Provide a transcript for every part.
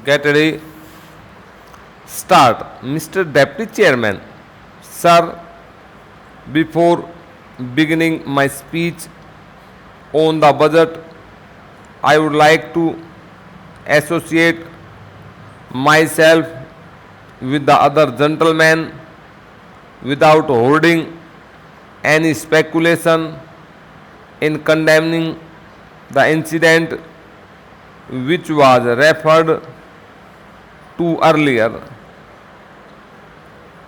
Get ready. Start. Mr. Deputy Chairman, sir, before beginning my speech on the budget, I would like to associate myself with the other gentlemen without holding any speculation in condemning the incident which was referred to earlier.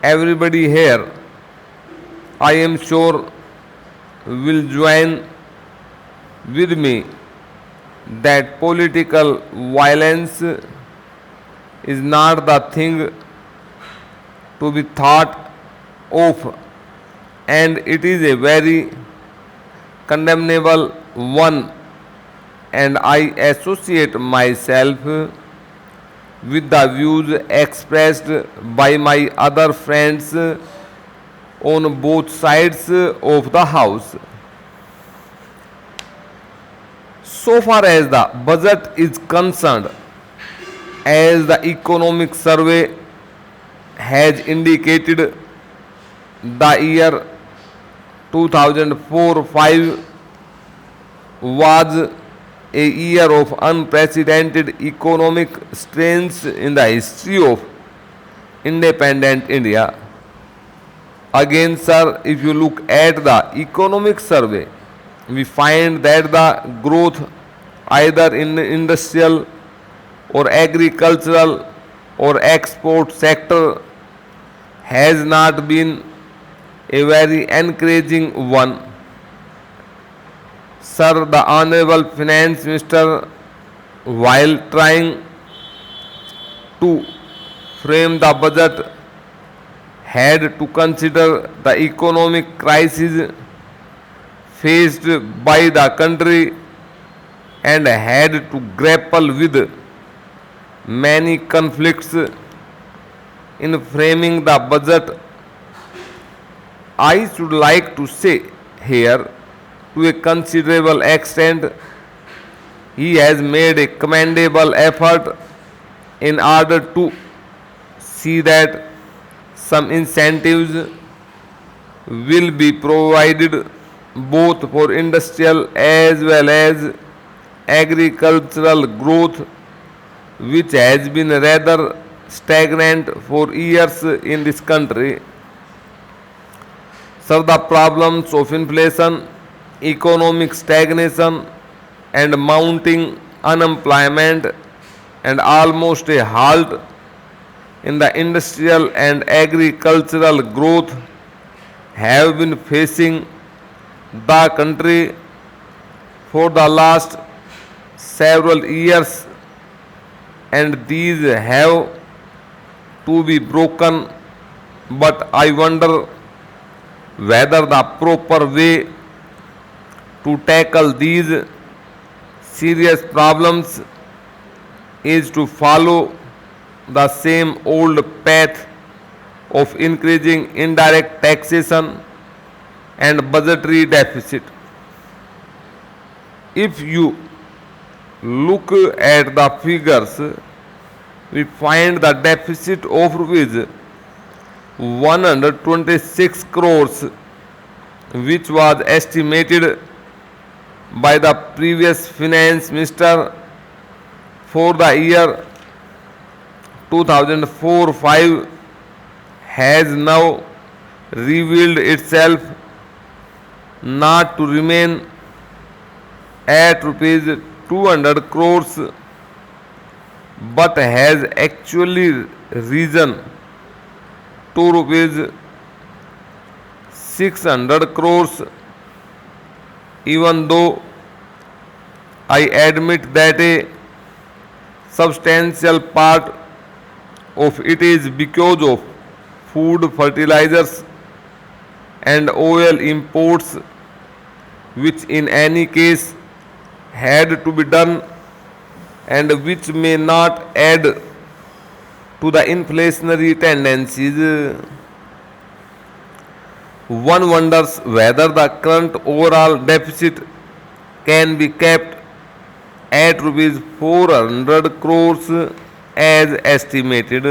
Everybody here, I am sure, will join with me that political violence is not the thing to be thought of, and it is a very condemnable one, and I associate myself with the views expressed by my other friends on both sides of the house. So far as the budget is concerned, as the economic survey has indicated, the year 2004-5 was a year of unprecedented economic strains in the history of independent India. Again, sir, if you look at the economic survey, we find that the growth either in industrial or agricultural or export sector has not been a very encouraging one. Sir, the Honorable Finance Minister, while trying to frame the budget, had to consider the economic crisis faced by the country and had to grapple with many conflicts in framing the budget. I should like to say here, to a considerable extent, he has made a commendable effort in order to see that some incentives will be provided both for industrial as well as agricultural growth, which has been rather stagnant for years in this country. So the problems of inflation, economic stagnation, and mounting unemployment, and almost a halt in the industrial and agricultural growth have been facing the country for the last several years, and these have to be broken. But I wonder whether the proper way to tackle these serious problems is to follow the same old path of increasing indirect taxation and budgetary deficit. If you look at the figures, we find the deficit of rupees 126 crores, which was estimated by the previous finance minister for the year 2004-5, has now revealed itself not to remain at rupees 200 crores, but has actually risen to rupees 600 crores, even though I admit that a substantial part of it is because of food, fertilizers, and oil imports, which in any case had to be done and which may not add to the inflationary tendencies. One wonders whether the current overall deficit can be kept at rupees 400 crores as estimated.